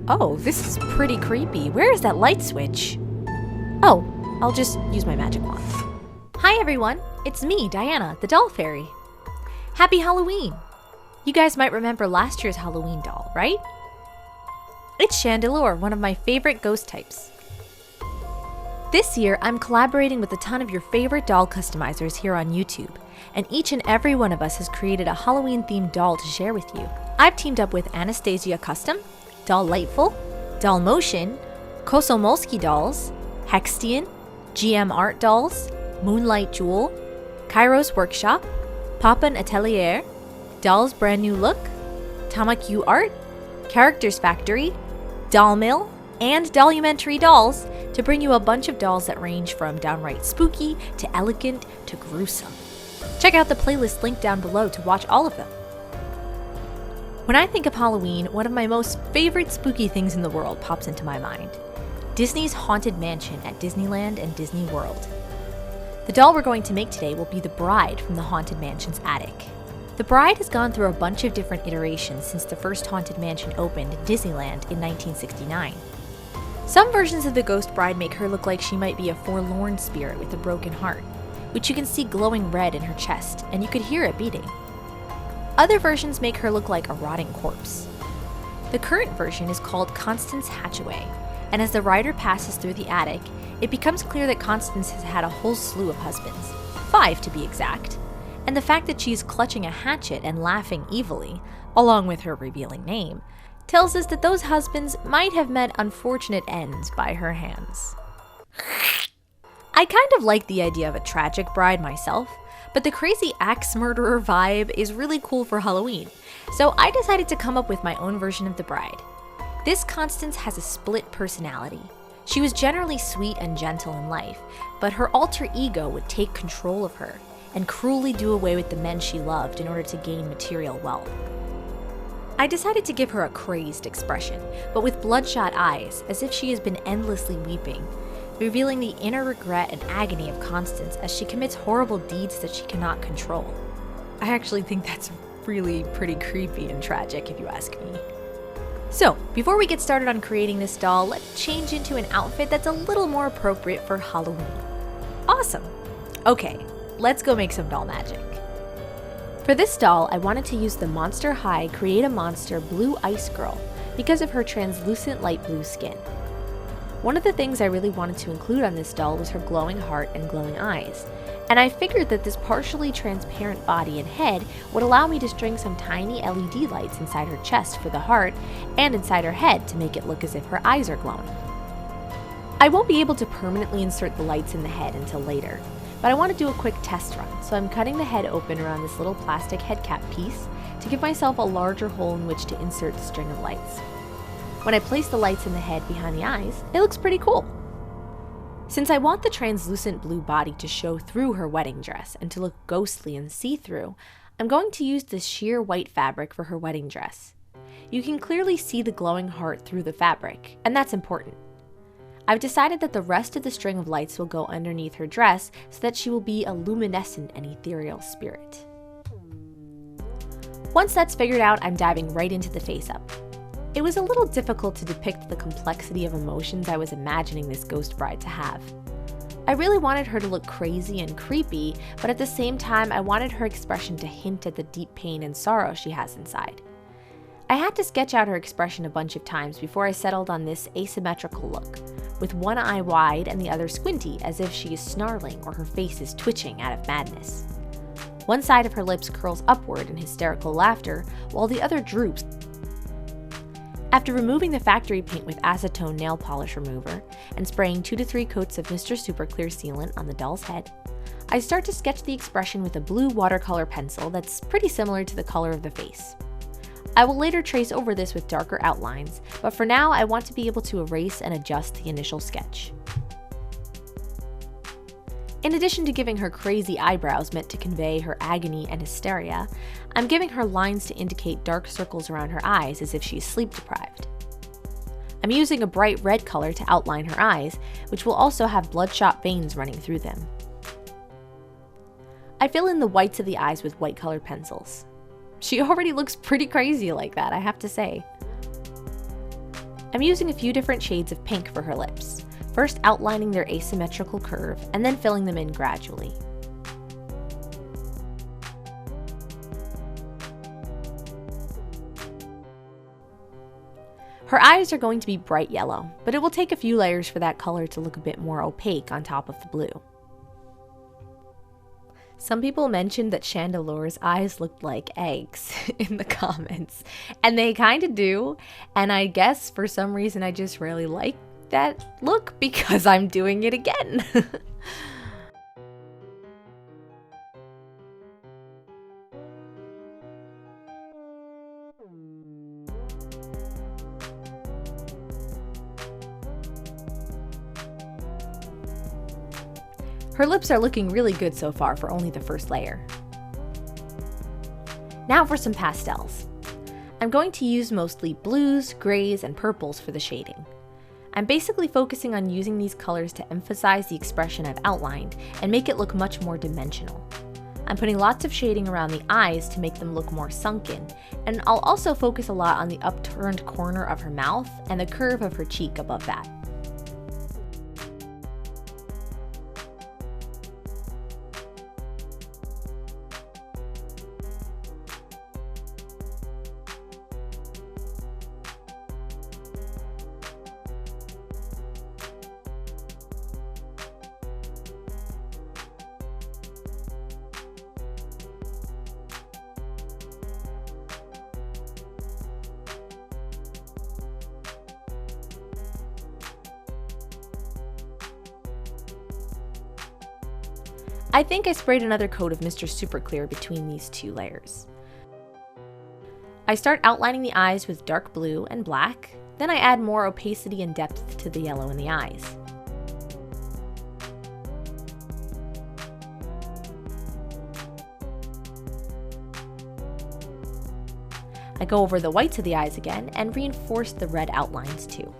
Oh, this is pretty creepy. Where is that light switch? Oh, I'll just use my magic wand. Hi everyone, it's me, Diana, the doll fairy. Happy Halloween! You guys might remember last year's Halloween doll, right? It's Chandelure, one of my favorite ghost types. This year, I'm collaborating with a ton of your favorite doll customizers here on YouTube, and each and every one of us has created a Halloween-themed doll to share with you. I've teamed up with ANASTAZIA Custom, DOLLIGHTFUL, DOLLMOTION, Kosomolsky Dolls, HEXTIAN, GM Art Dolls, Moonlight Jewel, Kairos Workshop, Poppen Atelier, Dolls Brand New Look, TAMAKYU Art, Characters Factory, DOLLMILL, and Dollumentary Dolls to bring you a bunch of dolls that range from downright spooky to elegant to gruesome. Check out the playlist linked down below to watch all of them. When I think of Halloween, one of my most favorite spooky things in the world pops into my mind. Disney's Haunted Mansion at Disneyland and Disney World. The doll we're going to make today will be the bride from the Haunted Mansion's attic. The bride has gone through a bunch of different iterations since the first Haunted Mansion opened in Disneyland in 1969. Some versions of the ghost bride make her look like she might be a forlorn spirit with a broken heart, which you can see glowing red in her chest, and you could hear it beating. Other versions make her look like a rotting corpse. The current version is called Constance Hatchaway, and as the rider passes through the attic, it becomes clear that Constance has had a whole slew of husbands, 5 to be exact, and the fact that she's clutching a hatchet and laughing evilly, along with her revealing name, tells us that those husbands might have met unfortunate ends by her hands. I kind of like the idea of a tragic bride myself, but the crazy axe murderer vibe is really cool for Halloween, so I decided to come up with my own version of the bride. This Constance has a split personality. She was generally sweet and gentle in life, but her alter ego would take control of her and cruelly do away with the men she loved in order to gain material wealth. I decided to give her a crazed expression, but with bloodshot eyes, as if she has been endlessly weeping, revealing the inner regret and agony of Constance as she commits horrible deeds that she cannot control. I actually think that's really pretty creepy and tragic if you ask me. So, before we get started on creating this doll, let's change into an outfit that's a little more appropriate for Halloween. Awesome! Okay, let's go make some doll magic. For this doll, I wanted to use the Monster High Create a Monster Blue Ice Girl because of her translucent light blue skin. One of the things I really wanted to include on this doll was her glowing heart and glowing eyes, and I figured that this partially transparent body and head would allow me to string some tiny LED lights inside her chest for the heart and inside her head to make it look as if her eyes are glowing. I won't be able to permanently insert the lights in the head until later, but I want to do a quick test run, so I'm cutting the head open around this little plastic head cap piece to give myself a larger hole in which to insert the string of lights. When I place the lights in the head behind the eyes, it looks pretty cool. Since I want the translucent blue body to show through her wedding dress and to look ghostly and see-through, I'm going to use this sheer white fabric for her wedding dress. You can clearly see the glowing heart through the fabric, and that's important. I've decided that the rest of the string of lights will go underneath her dress so that she will be a luminescent and ethereal spirit. Once that's figured out, I'm diving right into the face-up. It was a little difficult to depict the complexity of emotions I was imagining this ghost bride to have. I really wanted her to look crazy and creepy, but at the same time I wanted her expression to hint at the deep pain and sorrow she has inside. I had to sketch out her expression a bunch of times before I settled on this asymmetrical look, with one eye wide and the other squinty as if she is snarling or her face is twitching out of madness. One side of her lips curls upward in hysterical laughter, while the other droops. After removing the factory paint with acetone nail polish remover and spraying 2 to 3 coats of Mr. Super Clear sealant on the doll's head, I start to sketch the expression with a blue watercolor pencil that's pretty similar to the color of the face. I will later trace over this with darker outlines, but for now I want to be able to erase and adjust the initial sketch. In addition to giving her crazy eyebrows meant to convey her agony and hysteria, I'm giving her lines to indicate dark circles around her eyes as if she's sleep deprived. I'm using a bright red color to outline her eyes, which will also have bloodshot veins running through them. I fill in the whites of the eyes with white colored pencils. She already looks pretty crazy like that, I have to say. I'm using a few different shades of pink for her lips, first outlining their asymmetrical curve and then filling them in gradually. Her eyes are going to be bright yellow, but it will take a few layers for that color to look a bit more opaque on top of the blue. Some people mentioned that Chandelore's eyes looked like eggs in the comments, and they kind of do, and I guess for some reason I just really like that look because I'm doing it again. Her lips are looking really good so far for only the first layer. Now for some pastels. I'm going to use mostly blues, grays, and purples for the shading. I'm basically focusing on using these colors to emphasize the expression I've outlined and make it look much more dimensional. I'm putting lots of shading around the eyes to make them look more sunken, and I'll also focus a lot on the upturned corner of her mouth and the curve of her cheek above that. I think I sprayed another coat of Mr. Super Clear between these two layers. I start outlining the eyes with dark blue and black, then I add more opacity and depth to the yellow in the eyes. I go over the whites of the eyes again and reinforce the red outlines too.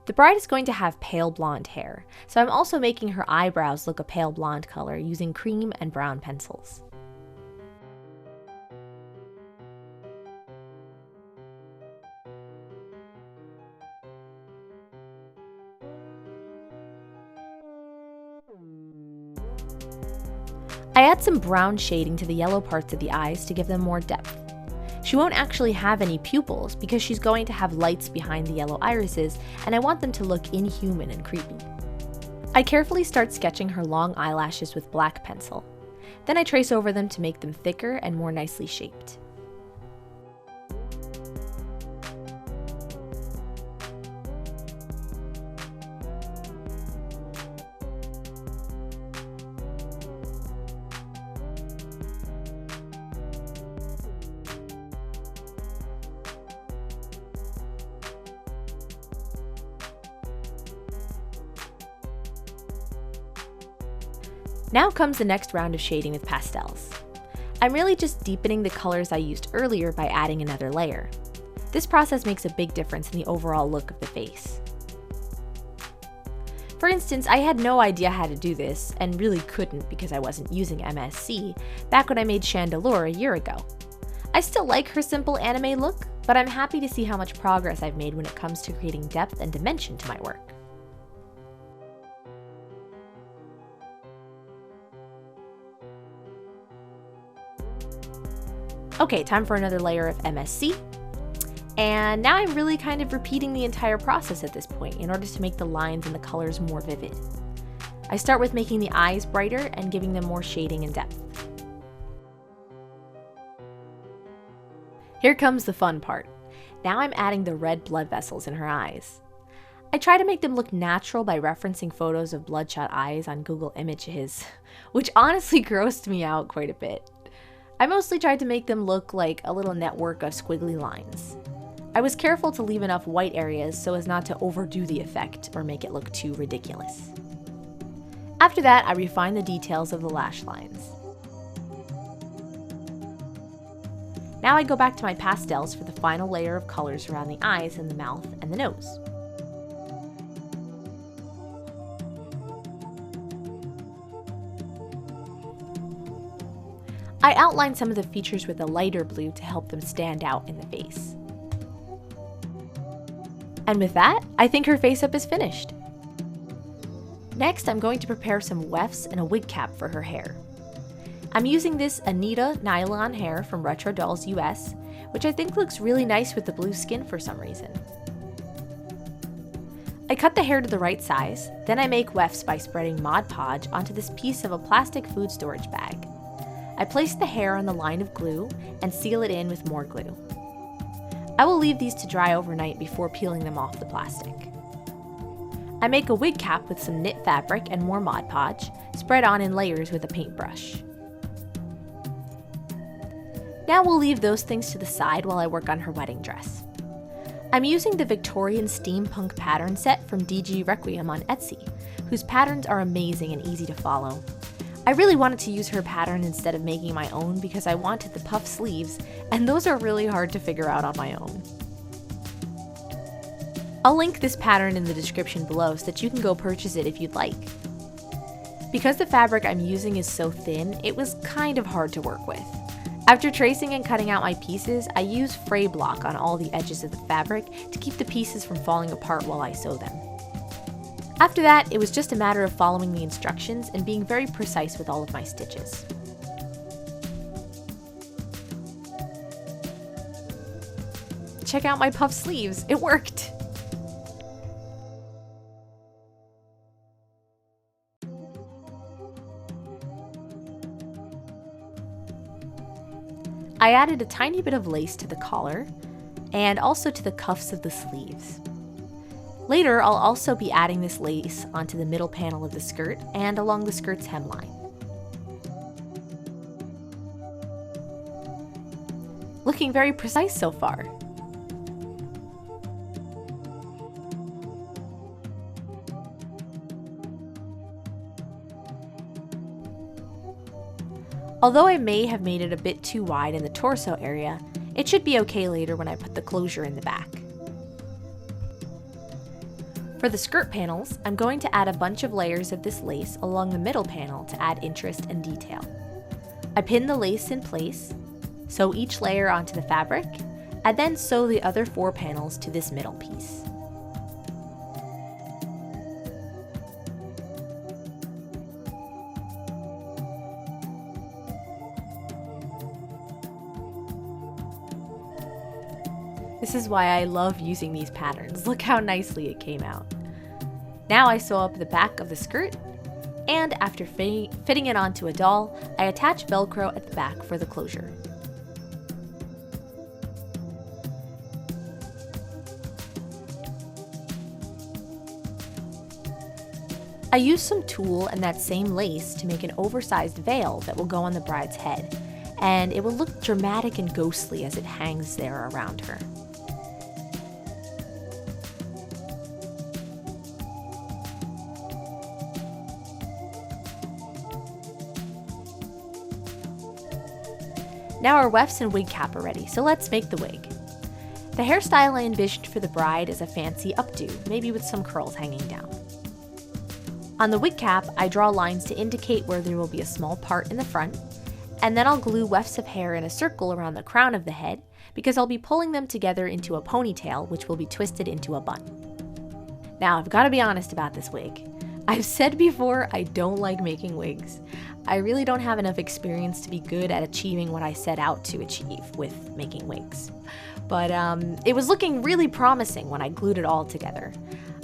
The bride is going to have pale blonde hair, so I'm also making her eyebrows look a pale blonde color using cream and brown pencils. I add some brown shading to the yellow parts of the eyes to give them more depth. She won't actually have any pupils because she's going to have lights behind the yellow irises, and I want them to look inhuman and creepy. I carefully start sketching her long eyelashes with black pencil. Then I trace over them to make them thicker and more nicely shaped. Now comes the next round of shading with pastels. I'm really just deepening the colors I used earlier by adding another layer. This process makes a big difference in the overall look of the face. For instance, I had no idea how to do this, and really couldn't because I wasn't using MSC, back when I made Chandelure a year ago. I still like her simple anime look, but I'm happy to see how much progress I've made when it comes to creating depth and dimension to my work. Okay, time for another layer of MSC. And now I'm really kind of repeating the entire process at this point in order to make the lines and the colors more vivid. I start with making the eyes brighter and giving them more shading and depth. Here comes the fun part. Now I'm adding the red blood vessels in her eyes. I try to make them look natural by referencing photos of bloodshot eyes on Google Images, which honestly grossed me out quite a bit. I mostly tried to make them look like a little network of squiggly lines. I was careful to leave enough white areas so as not to overdo the effect or make it look too ridiculous. After that, I refined the details of the lash lines. Now I go back to my pastels for the final layer of colors around the eyes and the mouth and the nose. I outlined some of the features with a lighter blue to help them stand out in the face. And with that, I think her face up is finished. Next, I'm going to prepare some wefts and a wig cap for her hair. I'm using this Anita nylon hair from RetrodollsUS, which I think looks really nice with the blue skin for some reason. I cut the hair to the right size, then I make wefts by spreading Mod Podge onto this piece of a plastic food storage bag. I place the hair on the line of glue and seal it in with more glue. I will leave these to dry overnight before peeling them off the plastic. I make a wig cap with some knit fabric and more Mod Podge, spread on in layers with a paintbrush. Now we'll leave those things to the side while I work on her wedding dress. I'm using the Victorian Steampunk pattern set from DGRequiem on Etsy, whose patterns are amazing and easy to follow. I really wanted to use her pattern instead of making my own because I wanted the puff sleeves, and those are really hard to figure out on my own. I'll link this pattern in the description below so that you can go purchase it if you'd like. Because the fabric I'm using is so thin, it was kind of hard to work with. After tracing and cutting out my pieces, I use fray block on all the edges of the fabric to keep the pieces from falling apart while I sew them. After that, it was just a matter of following the instructions and being very precise with all of my stitches. Check out my puff sleeves, it worked! I added a tiny bit of lace to the collar and also to the cuffs of the sleeves. Later, I'll also be adding this lace onto the middle panel of the skirt and along the skirt's hemline. Looking very precise so far. Although I may have made it a bit too wide in the torso area, it should be okay later when I put the closure in the back. For the skirt panels, I'm going to add a bunch of layers of this lace along the middle panel to add interest and detail. I pin the lace in place, sew each layer onto the fabric, and then sew the other 4 panels to this middle piece. This is why I love using these patterns. Look how nicely it came out. Now I sew up the back of the skirt, and after fitting it onto a doll, I attach Velcro at the back for the closure. I used some tulle and that same lace to make an oversized veil that will go on the bride's head, and it will look dramatic and ghostly as it hangs there around her. Now our wefts and wig cap are ready, so let's make the wig. The hairstyle I envisioned for the bride is a fancy updo, maybe with some curls hanging down. On the wig cap, I draw lines to indicate where there will be a small part in the front, and then I'll glue wefts of hair in a circle around the crown of the head because I'll be pulling them together into a ponytail which will be twisted into a bun. Now I've got to be honest about this wig. I've said before I don't like making wigs. I really don't have enough experience to be good at achieving what I set out to achieve with making wigs. But it was looking really promising when I glued it all together.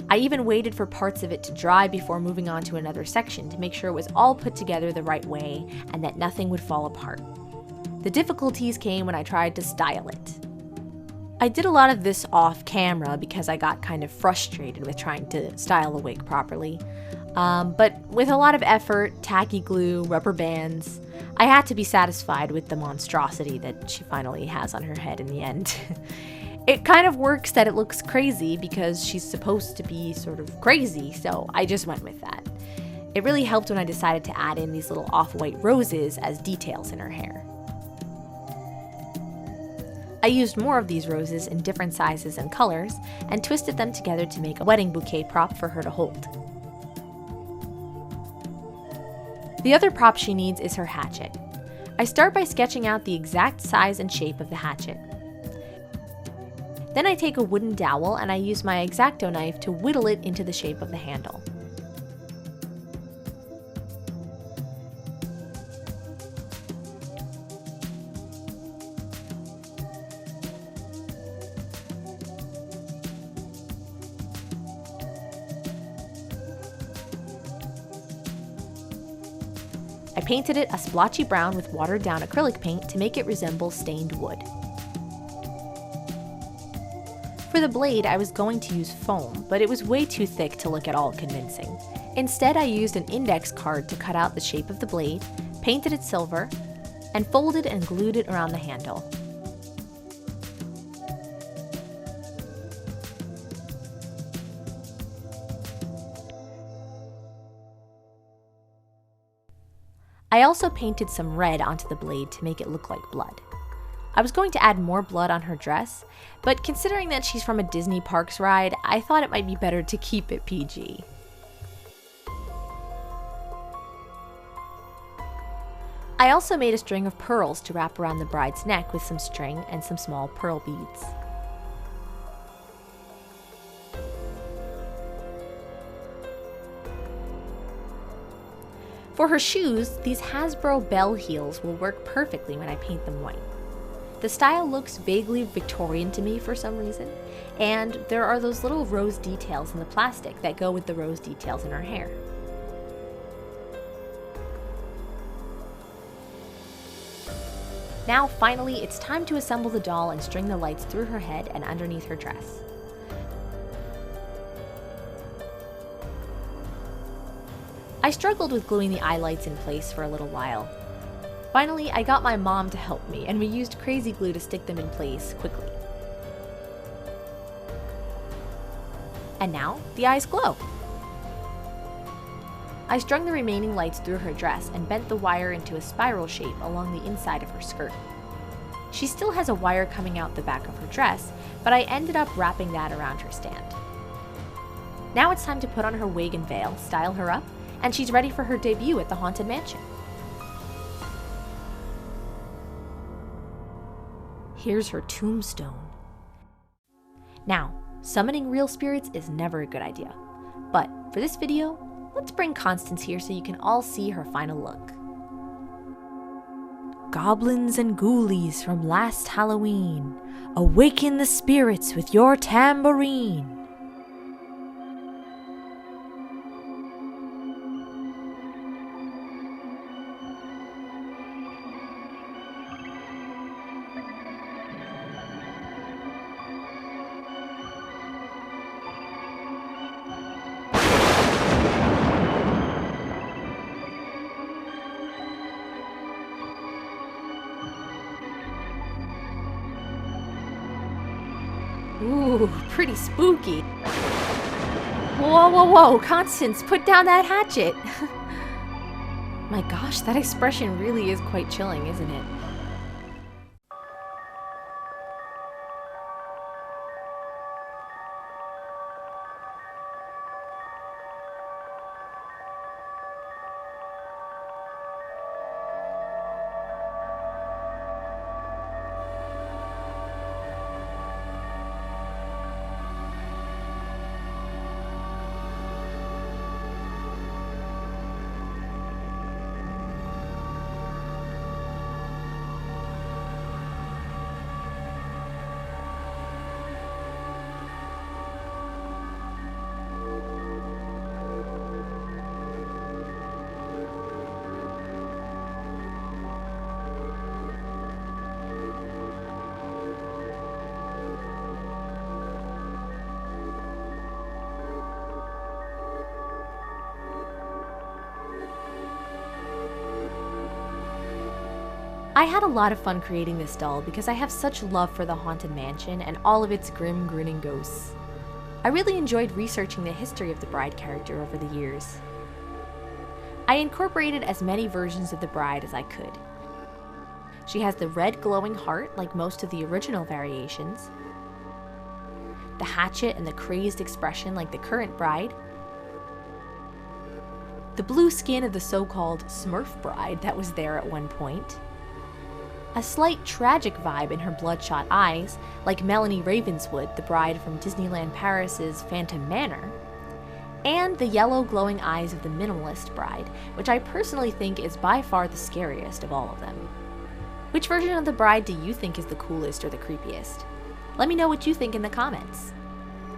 I even waited for parts of it to dry before moving on to another section to make sure it was all put together the right way and that nothing would fall apart. The difficulties came when I tried to style it. I did a lot of this off camera because I got kind of frustrated with trying to style a wig properly. But with a lot of effort, tacky glue, rubber bands, I had to be satisfied with the monstrosity that she finally has on her head in the end. It kind of works that it looks crazy because she's supposed to be sort of crazy, so I just went with that. It really helped when I decided to add in these little off-white roses as details in her hair. I used more of these roses in different sizes and colors and twisted them together to make a wedding bouquet prop for her to hold. The other prop she needs is her hatchet. I start by sketching out the exact size and shape of the hatchet. Then I take a wooden dowel and I use my X-Acto knife to whittle it into the shape of the handle. I painted it a splotchy brown with watered down acrylic paint to make it resemble stained wood. For the blade, I was going to use foam, but it was way too thick to look at all convincing. Instead, I used an index card to cut out the shape of the blade, painted it silver, and folded and glued it around the handle. I also painted some red onto the blade to make it look like blood. I was going to add more blood on her dress, but considering that she's from a Disney Parks ride, I thought it might be better to keep it PG. I also made a string of pearls to wrap around the bride's neck with some string and some small pearl beads. For her shoes, these Hasbro bell heels will work perfectly when I paint them white. The style looks vaguely Victorian to me for some reason, and there are those little rose details in the plastic that go with the rose details in her hair. Now finally, it's time to assemble the doll and string the lights through her head and underneath her dress. I struggled with gluing the eye lights in place for a little while. Finally, I got my mom to help me, and we used crazy glue to stick them in place quickly. And now, the eyes glow! I strung the remaining lights through her dress and bent the wire into a spiral shape along the inside of her skirt. She still has a wire coming out the back of her dress, but I ended up wrapping that around her stand. Now it's time to put on her wig and veil, style her up, and she's ready for her debut at the Haunted Mansion. Here's her tombstone. Now, summoning real spirits is never a good idea, but for this video, let's bring Constance here so you can all see her final look. Goblins and ghoulies from last Halloween, awaken the spirits with your tambourine. Ooh, pretty spooky. Whoa, whoa, whoa, Constance, put down that hatchet. My gosh, that expression really is quite chilling, isn't it? I had a lot of fun creating this doll because I have such love for the Haunted Mansion and all of its grim, grinning ghosts. I really enjoyed researching the history of the bride character over the years. I incorporated as many versions of the bride as I could. She has the red glowing heart like most of the original variations, the hatchet and the crazed expression like the current bride, the blue skin of the so-called Smurf bride that was there at one point, A slight tragic vibe in her bloodshot eyes, like Melanie Ravenswood, the bride from Disneyland Paris's Phantom Manor, and the yellow glowing eyes of the minimalist bride, which I personally think is by far the scariest of all of them. Which version of the bride do you think is the coolest or the creepiest? Let me know what you think in the comments.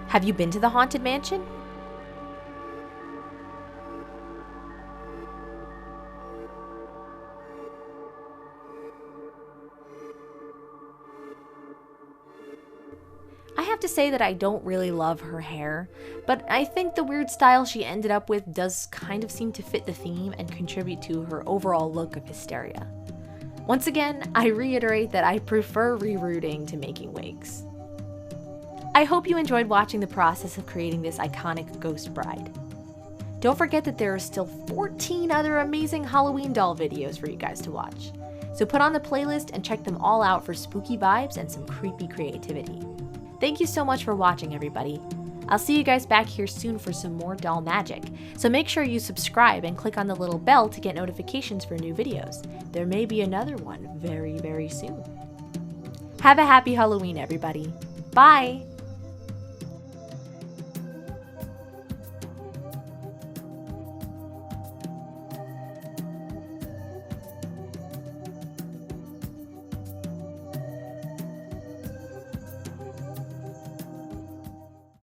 Have you been to the Haunted Mansion? I have to say that I don't really love her hair, but I think the weird style she ended up with does kind of seem to fit the theme and contribute to her overall look of hysteria. Once again, I reiterate that I prefer rerouting to making wigs. I hope you enjoyed watching the process of creating this iconic ghost bride. Don't forget that there are still 14 other amazing Halloween doll videos for you guys to watch, so put on the playlist and check them all out for spooky vibes and some creepy creativity. Thank you so much for watching, everybody. I'll see you guys back here soon for some more doll magic, so make sure you subscribe and click on the little bell to get notifications for new videos. There may be another one very, very soon. Have a happy Halloween, everybody. Bye!